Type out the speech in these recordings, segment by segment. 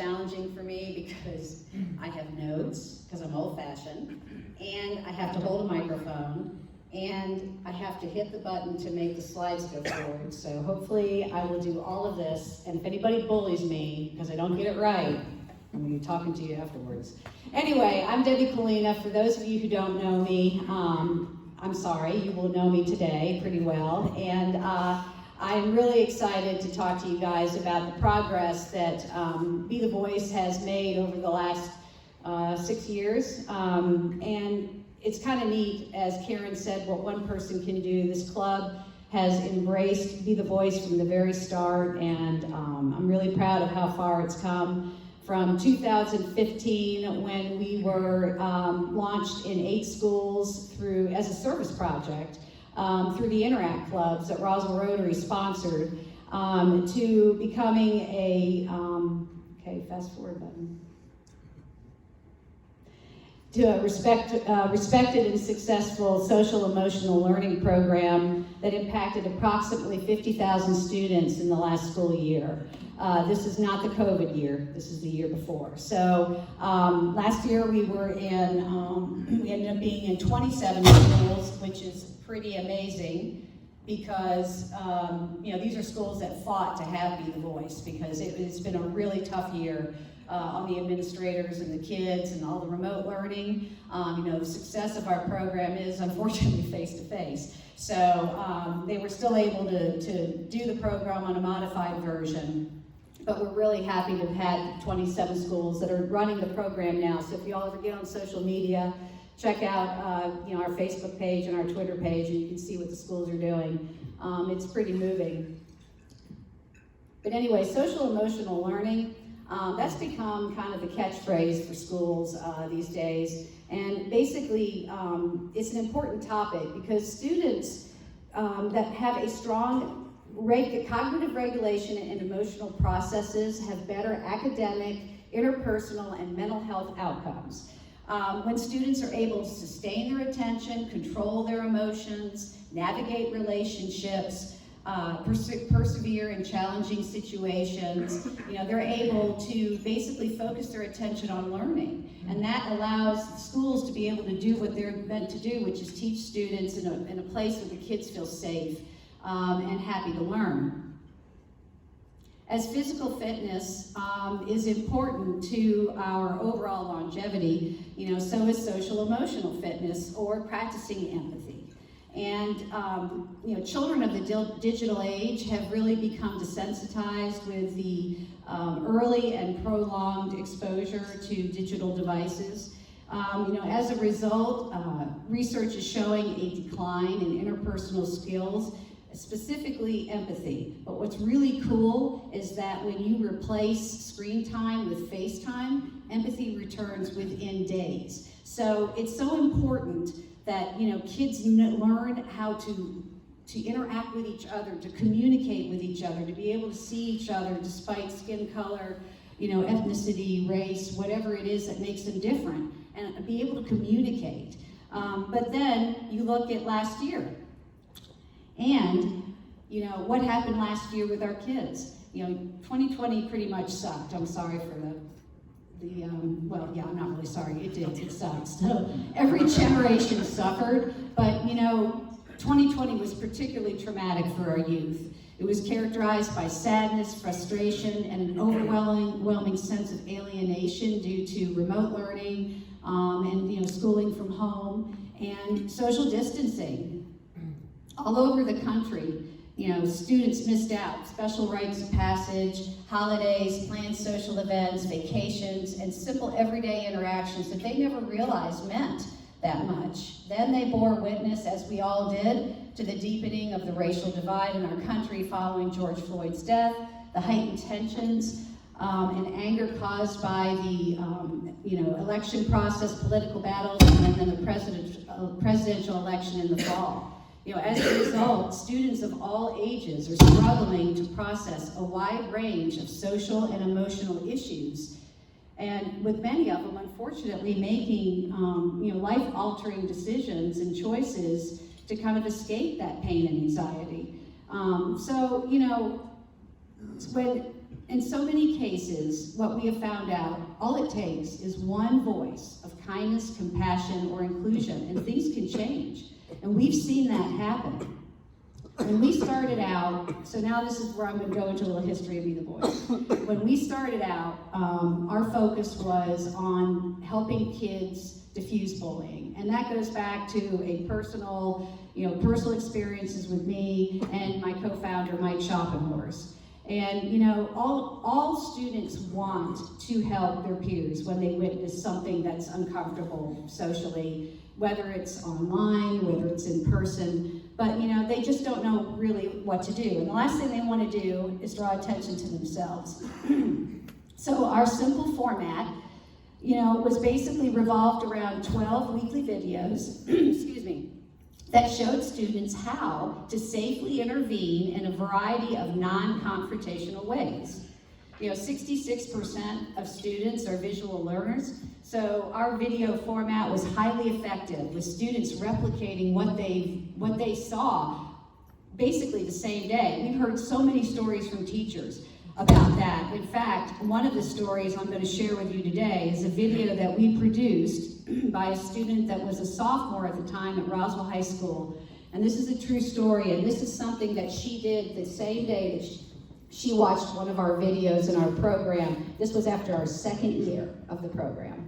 challenging for me because I have notes, because I'm old-fashioned, and I have to hold a microphone, and I have to hit the button to make the slides go forward. So hopefully I will do all of this, and if anybody bullies me because I don't get it right, I'm going to be talking to you afterwards. Anyway, I'm Debbie Cwalina. For those of you who don't know me, I'm sorry, you will know me today pretty well, and I'm really excited to talk to you guys about the progress that Be the Voice has made over the last 6 years, and it's kind of neat, as Karen said, what one person can do. This club has embraced Be the Voice from the very start, and I'm really proud of how far it's come. From 2015, when we were launched in 8 schools as a service project, through the Interact clubs that Roswell Rotary sponsored, to becoming a, fast forward button. To a respected and successful social emotional learning program that impacted approximately 50,000 students in the last school year. This is not the COVID year, this is the year before. So last year we ended up being in 27 schools, which is pretty amazing because these are schools that fought to have Be the Voice because it's been a really tough year on the administrators and the kids and all the remote learning. The success of our program is unfortunately face-to-face. So they were still able to do the program on a modified version. But we're really happy to have had 27 schools that are running the program now. So if you all ever get on social media, check out our Facebook page and our Twitter page, and you can see what the schools are doing. It's pretty moving. But anyway, social emotional learning, that's become kind of the catchphrase for schools these days. And basically, it's an important topic because students that have a strong cognitive regulation and emotional processes have better academic, interpersonal, and mental health outcomes. When students are able to sustain their attention, control their emotions, navigate relationships, persevere in challenging situations, they're able to basically focus their attention on learning. And that allows schools to be able to do what they're meant to do, which is teach students in a place where the kids feel safe and happy to learn. As physical fitness is important to our overall longevity, so is social emotional fitness or practicing empathy. And children of the digital age have really become desensitized with the early and prolonged exposure to digital devices. As a result, research is showing a decline in interpersonal skills, specifically empathy. But what's really cool is that when you replace screen time with FaceTime, empathy returns within days. So it's so important that kids learn how to interact with each other, to communicate with each other, to be able to see each other despite skin color, ethnicity, race, whatever it is that makes them different, and be able to communicate. But then you look at last year, and what happened last year with our kids? 2020 pretty much sucked. I'm sorry for I'm not really sorry, it sucked. So every generation suffered, but 2020 was particularly traumatic for our youth. It was characterized by sadness, frustration, and an overwhelming sense of alienation due to remote learning and schooling from home and social distancing. All over the country, students missed out. Special rites of passage, holidays, planned social events, vacations, and simple everyday interactions that they never realized meant that much. Then they bore witness, as we all did, to the deepening of the racial divide in our country following George Floyd's death, the heightened tensions and anger caused by the election process, political battles, and then the presidential election in the fall. As a result, students of all ages are struggling to process a wide range of social and emotional issues, and with many of them, unfortunately, making life-altering decisions and choices to kind of escape that pain and anxiety. When in so many cases, what we have found out, all it takes is one voice of kindness, compassion, or inclusion, and things can change. And we've seen that happen. When we started out, so now this is where I'm going to go into a little history of Be the Voice. When we started out, our focus was on helping kids diffuse bullying. And that goes back to a personal experiences with me and my co-founder, Mike Schopenhorst. And all students want to help their peers when they witness something that's uncomfortable socially, whether it's online, whether it's in person, but they just don't know really what to do. And the last thing they want to do is draw attention to themselves. So our simple format, was basically revolved around 12 weekly videos, excuse me, that showed students how to safely intervene in a variety of non-confrontational ways. 66% of students are visual learners, so our video format was highly effective, with students replicating what they saw basically the same day. We've heard so many stories from teachers about that. In fact, one of the stories I'm going to share with you today is a video that we produced by a student that was a sophomore at the time at Roswell High School. And this is a true story, and this is something that she did the same day that she watched one of our videos in our program. This was after our second year of the program.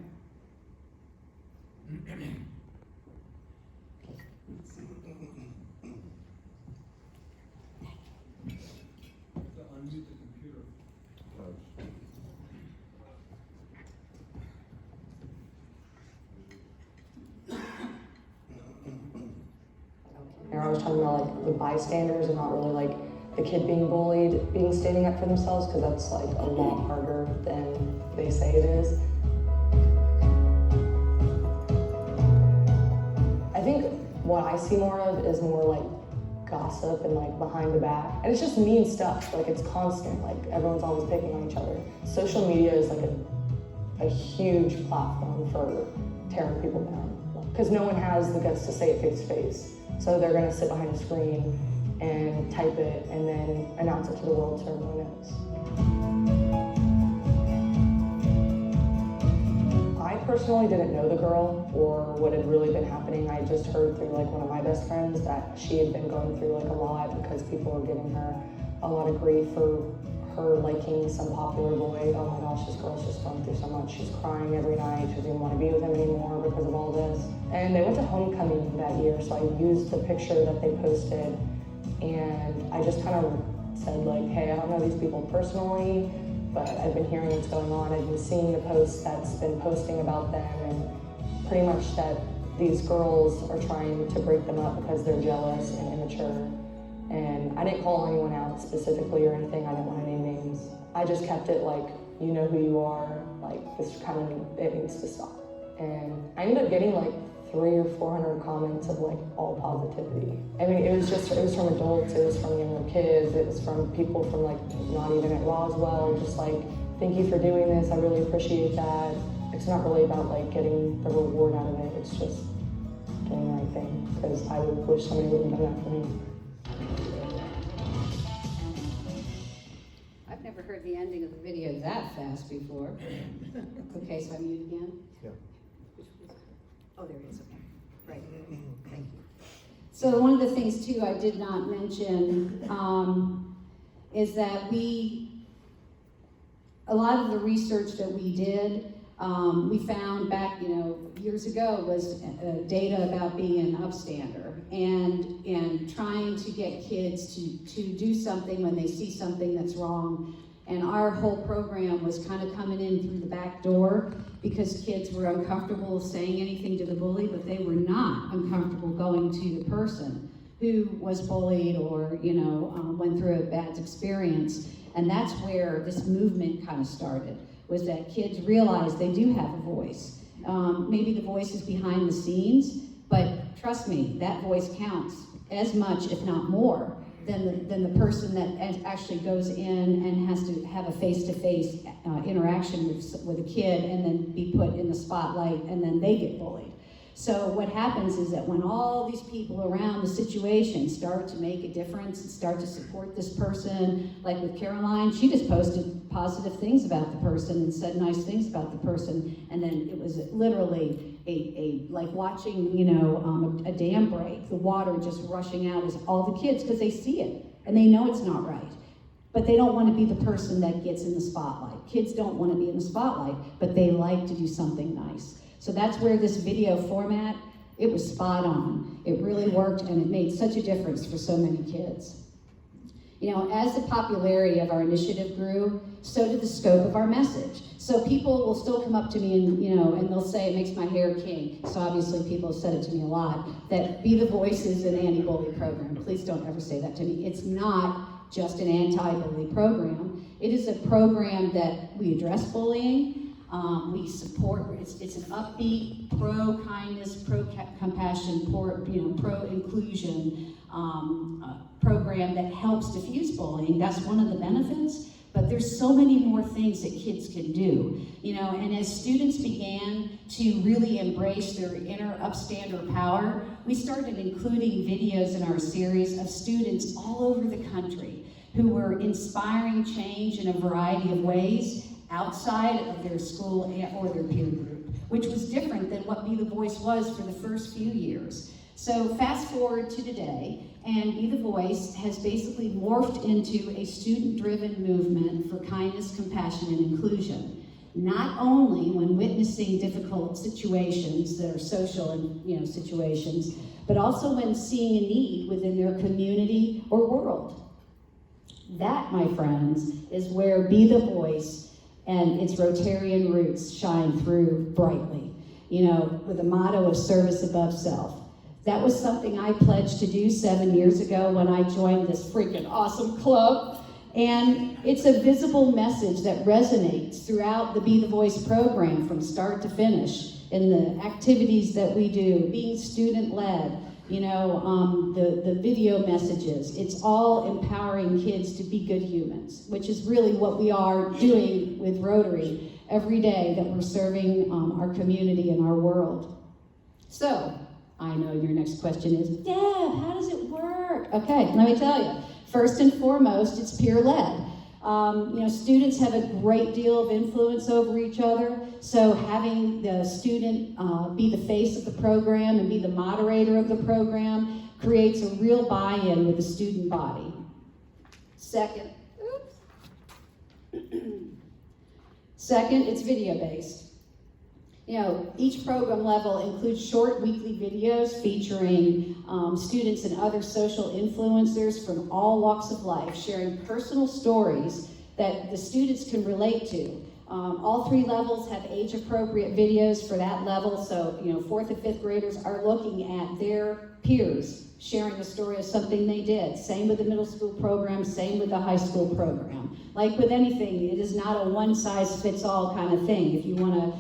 I was talking about like the bystanders and not really like the kid being bullied, standing up for themselves, because that's like a lot harder than they say it is. I think what I see more of is more like gossip and like behind the back. And it's just mean stuff, like it's constant, like everyone's always picking on each other. Social media is like a huge platform for tearing people down, because no one has the guts to say it face to face. So they're gonna sit behind a screen and type it and then announce it to the world so everyone knows. I personally didn't know the girl or what had really been happening. I just heard through like one of my best friends that she had been going through like a lot because people were giving her a lot of grief for her liking some popular boy. Oh my gosh, this girl's just going through so much. She's crying every night. She doesn't want to be with him anymore because of all this. And they went to homecoming that year, so I used the picture that they posted, and I just kind of said like, hey, I don't know these people personally, but I've been hearing what's going on. I've been seeing the posts that's been posting about them, and pretty much that these girls are trying to break them up because they're jealous and immature. And I didn't call anyone out specifically or anything. I didn't want to name names. I just kept it like, you know who you are, like this kind of, it needs to stop. And I ended up getting like 300 or 400 comments of like all positivity. I mean, it was from adults, it was from younger kids, it was from people from like not even at Roswell, just like, thank you for doing this, I really appreciate that. It's not really about like getting the reward out of it, it's just doing the right thing, because I would wish somebody would have done that for me. I've never heard the ending of the video that fast before. Okay, so I mute again? Yeah. Oh, there it is, okay. Right, thank you. So one of the things too I did not mention is that a lot of the research that we did, we found back, years ago was data about being an upstander and trying to get kids to do something when they see something that's wrong. And our whole program was kind of coming in through the back door because kids were uncomfortable saying anything to the bully, but they were not uncomfortable going to the person who was bullied or, went through a bad experience. And that's where this movement kind of started, was that kids realized they do have a voice. Maybe the voice is behind the scenes, but trust me, that voice counts as much, if not more, than the person that actually goes in and has to have a face-to-face interaction with a kid and then be put in the spotlight and then they get bullied. So what happens is that when all these people around the situation start to make a difference and start to support this person, like with Caroline, she just posted positive things about the person and said nice things about the person, and then it was literally like watching, a dam break, the water just rushing out as all the kids, because they see it and they know it's not right. But they don't want to be the person that gets in the spotlight. Kids don't want to be in the spotlight, but they like to do something nice. So that's where this video format, it was spot on. It really worked, and it made such a difference for so many kids. As the popularity of our initiative grew, so did the scope of our message. So people will still come up to me and they'll say, it makes my hair kink. So obviously people have said it to me a lot, that Be the Voice is an anti-bully program. Please don't ever say that to me. It's not just an anti-bully program. It is a program that we address bullying. We support, it's an upbeat, pro-kindness, pro-compassion, pro-inclusion program that helps diffuse bullying. That's one of the benefits, but there's so many more things that kids can do. And as students began to really embrace their inner upstander power, we started including videos in our series of students all over the country who were inspiring change in a variety of ways outside of their school or their peer group, which was different than what Be the Voice was for the first few years. So fast forward to today, and Be the Voice has basically morphed into a student-driven movement for kindness, compassion, and inclusion. Not only when witnessing difficult situations that are social and situations, but also when seeing a need within their community or world. That, my friends, is where Be the Voice and its Rotarian roots shine through brightly, with a motto of service above self. That was something I pledged to do 7 years ago when I joined this freaking awesome club. And it's a visible message that resonates throughout the Be the Voice program from start to finish in the activities that we do, being student-led, the video messages. It's all empowering kids to be good humans, which is really what we are doing with Rotary every day that we're serving our community and our world. So, I know your next question is, Deb, how does it work? Okay, let me tell you. First and foremost, it's peer-led. Students have a great deal of influence over each other, so having the student be the face of the program and be the moderator of the program creates a real buy-in with the student body. Second, it's video-based. Each program level includes short weekly videos featuring students and other social influencers from all walks of life, sharing personal stories that the students can relate to. All 3 levels have age-appropriate videos for that level, so 4th and 5th graders are looking at their peers sharing a story of something they did. Same with the middle school program, same with the high school program. Like with anything, it is not a one-size-fits-all kind of thing. If you want to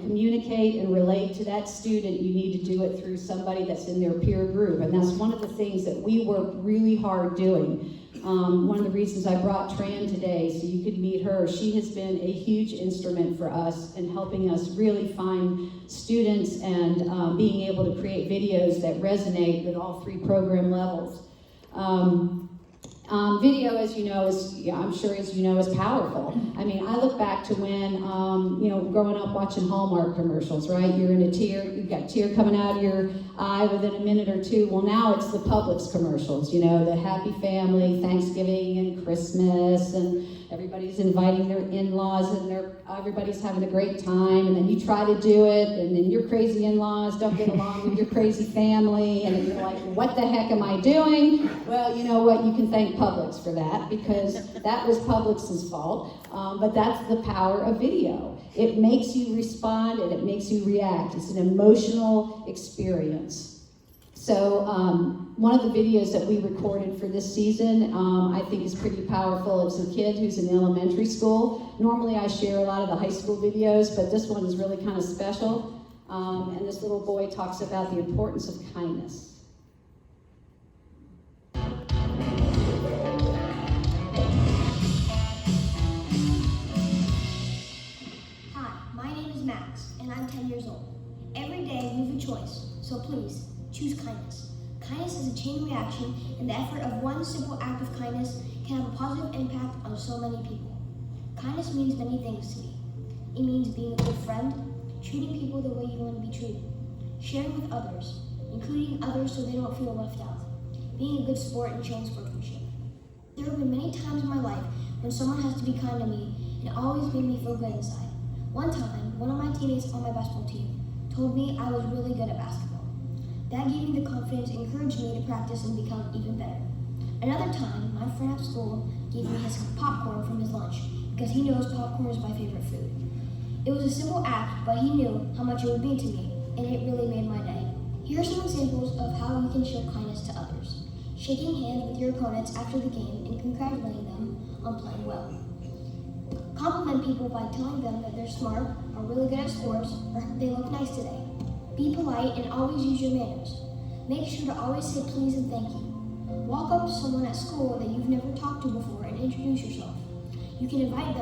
communicate and relate to that student, you need to do it through somebody that's in their peer group. And that's one of the things that we work really hard doing. One of the reasons I brought Tran today, so you could meet her, she has been a huge instrument for us in helping us really find students and being able to create videos that resonate with all 3 program levels. Video, as you know, is powerful. I mean, I look back to when, growing up watching Hallmark commercials, right? You're in a tear, you've got a tear coming out of your eye within a minute or two. Well, now it's the Publix commercials, the happy family, Thanksgiving and Christmas, and everybody's inviting their in-laws, and everybody's having a great time, and then you try to do it, and then your crazy in-laws don't get along with your crazy family, and you're like, what the heck am I doing? Well, you know what? You can thank Publix for that, because that was Publix's fault, but that's the power of video. It makes you respond, and it makes you react. It's an emotional experience. So one of the videos that we recorded for this season, I think is pretty powerful. It's a kid who's in elementary school. Normally I share a lot of the high school videos, but this one is really kind of special. And this little boy talks about the importance of kindness. Hi, my name is Max, and I'm 10 years old. Every day we have a choice, so please, choose kindness. Kindness is a chain reaction, and the effort of one simple act of kindness can have a positive impact on so many people. Kindness means many things to me. It means being a good friend, treating people the way you want to be treated, sharing with others, including others so they don't feel left out, being a good sport and showing sportsmanship. There have been many times in my life when someone has to be kind to me, and it always made me feel good inside. One time, one of my teammates on my basketball team told me I was really good at basketball. That gave me the confidence and encouraged me to practice and become even better. Another time, my friend at school gave me his popcorn from his lunch because he knows popcorn is my favorite food. It was a simple act, but he knew how much it would mean to me, and it really made my day. Here are some examples of how we can show kindness to others. Shaking hands with your opponents after the game and congratulating them on playing well. Compliment people by telling them that they're smart, are really good at sports, or they look nice today. Be polite and always use your manners. Make sure to always say please and thank you. Walk up to someone at school that you've never talked to before and introduce yourself. You can invite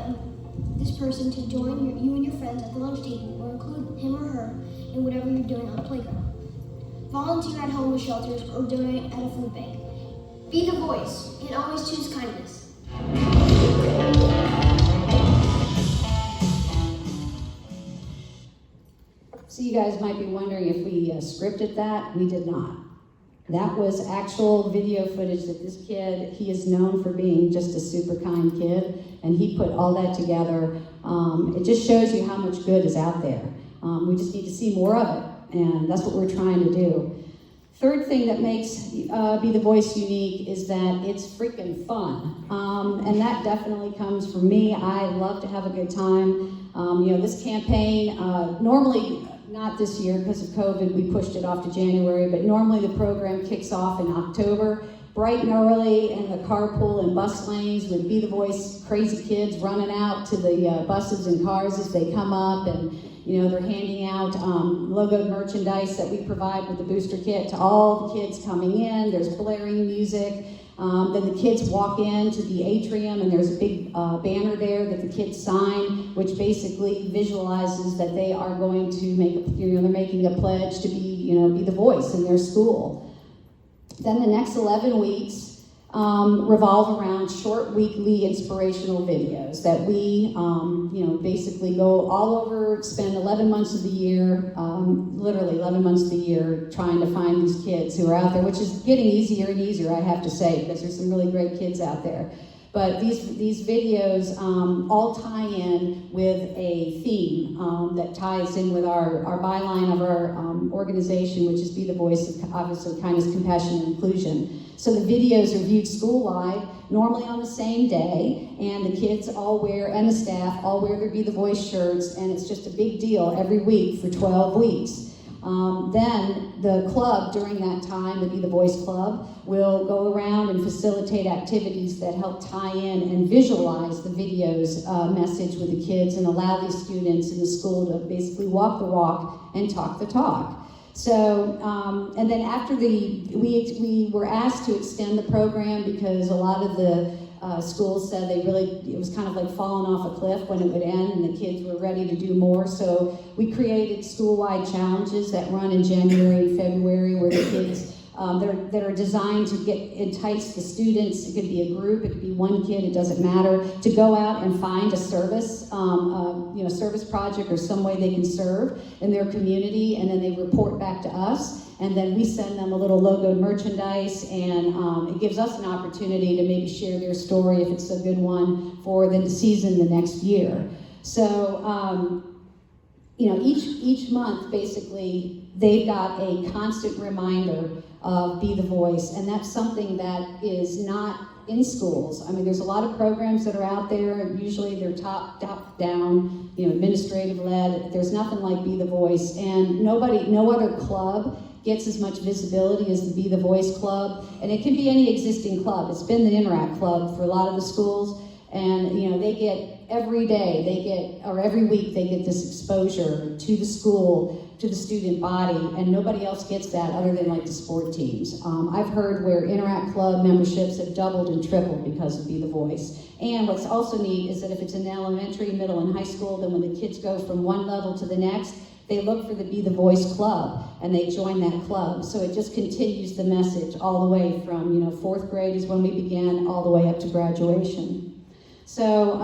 this person to join you and your friends at the lunch table or include him or her in whatever you're doing on the playground. Volunteer at homeless shelters or donate at a food bank. Be the voice and always choose kindness. So you guys might be wondering if we scripted that. We did not. That was actual video footage that this kid, he is known for being just a super kind kid, and he put all that together. It just shows you how much good is out there. We just need to see more of it, and that's what we're trying to do. Third thing that makes Be the Voice unique is that it's freaking fun. And that definitely comes from me. I love to have a good time. This campaign, normally, not this year because of COVID, we pushed it off to January, but normally the program kicks off in October, bright and early in the carpool and bus lanes with Be the Voice crazy kids running out to the buses and cars as they come up, and they're handing out logoed merchandise that we provide with the booster kit to all the kids coming in. There's blaring music. Then the kids walk into the atrium, and there's a big banner there that the kids sign, which basically visualizes that they are going to they're making a pledge to be the voice in their school. Then the next 11 weeks revolve around short weekly inspirational videos that we, basically go all over, spend 11 months of the year, literally 11 months of the year, trying to find these kids who are out there, which is getting easier and easier, I have to say, because there's some really great kids out there. But these videos all tie in with a theme that ties in with our byline of our organization, which is Be the Voice of, obviously, Kindness, Compassion, and Inclusion. So the videos are viewed school-wide, normally on the same day, and the kids all wear, and the staff all wear their Be the Voice shirts, and it's just a big deal every week for 12 weeks. Then the club during that time, the Be the Voice Club, will go around and facilitate activities that help tie in and visualize the video's message with the kids and allow these students in the school to basically walk the walk and talk the talk. So, and then after we were asked to extend the program because a lot of the schools said it was kind of like falling off a cliff when it would end and the kids were ready to do more. So we created school-wide challenges that run in January and February where the kids, that are designed to entice the students. It could be a group, it could be one kid, it doesn't matter, to go out and find a service, service project or some way they can serve in their community, and then they report back to us. And then we send them a little logoed merchandise, and it gives us an opportunity to maybe share their story if it's a good one for the season the next year. So, each month, basically, they've got a constant reminder of Be the Voice, and that's something that is not in schools. I mean, there's a lot of programs that are out there. Usually they're top down, administrative led. There's nothing like Be the Voice, and no other club gets as much visibility as the Be the Voice Club, and it can be any existing club. It's been the Interact Club for a lot of the schools, and they get every day they get, or every week they get this exposure to the school, to the student body, and nobody else gets that other than like the sport teams. I've heard where Interact Club memberships have doubled and tripled because of Be the Voice. And what's also neat is that if it's in elementary, middle, and high school, then when the kids go from one level to the next, they look for the Be the Voice club and they join that club. So it just continues the message all the way from, 4th grade is when we began, all the way up to graduation. So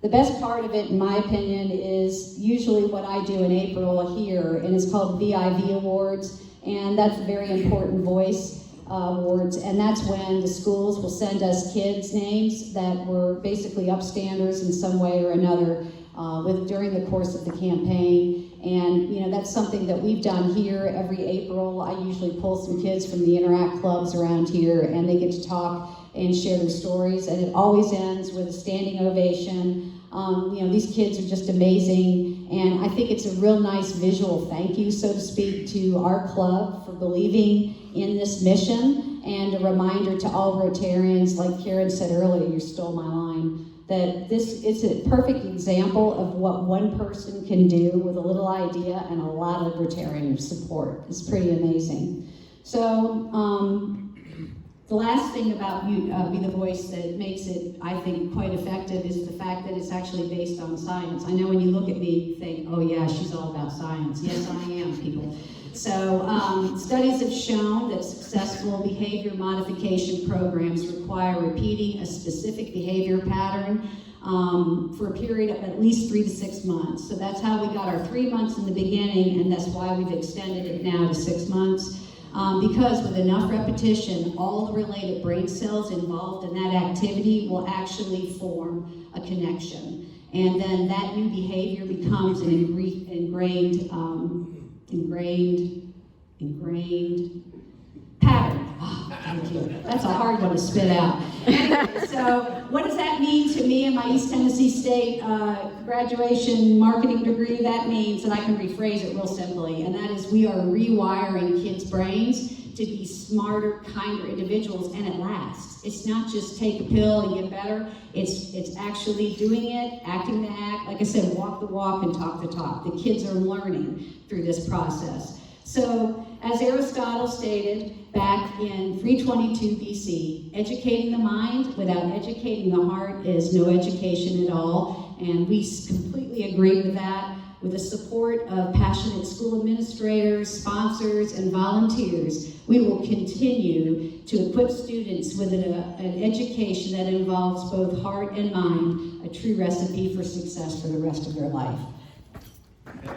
the best part of it, in my opinion, is usually what I do in April here, and it's called VIV Awards, and that's Very Important Voice Awards, and that's when the schools will send us kids' names that were basically upstanders in some way or another during the course of the campaign. And that's something that we've done here every April. I usually pull some kids from the Interact clubs around here, and they get to talk and share their stories, and it always ends with a standing ovation. These kids are just amazing, and I think it's a real nice visual thank you, so to speak, to our club for believing in this mission, and a reminder to all Rotarians, like Karen said earlier, you stole my line, that this is a perfect example of what one person can do with a little idea and a lot of Rotarian support. It's pretty amazing. So, the last thing about Be the Voice that makes it, I think, quite effective is the fact that it's actually based on science. I know when you look at me, you think, oh yeah, she's all about science. Yes, I am, people. So studies have shown that successful behavior modification programs require repeating a specific behavior pattern for a period of at least 3 to 6 months. So that's how we got our 3 months in the beginning, and that's why we've extended it now to 6 months. Because with enough repetition, all the related brain cells involved in that activity will actually form a connection. And then that new behavior becomes an ingrained pattern. Oh, thank you. That's a hard one to spit out. Anyway, so what does that mean to me and my East Tennessee State graduation marketing degree? That means, and I can rephrase it real simply, and that is we are rewiring kids' brains to be smarter, kinder individuals, and it lasts. It's not just take a pill and get better. It's actually doing it, acting the act. Like I said, walk the walk and talk the talk. The kids are learning through this process. So, as Aristotle stated back in 322 BC, educating the mind without educating the heart is no education at all, and we completely agree with that. With the support of passionate school administrators, sponsors, and volunteers, we will continue to equip students with an education that involves both heart and mind, a true recipe for success for the rest of their life.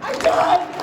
I'm done!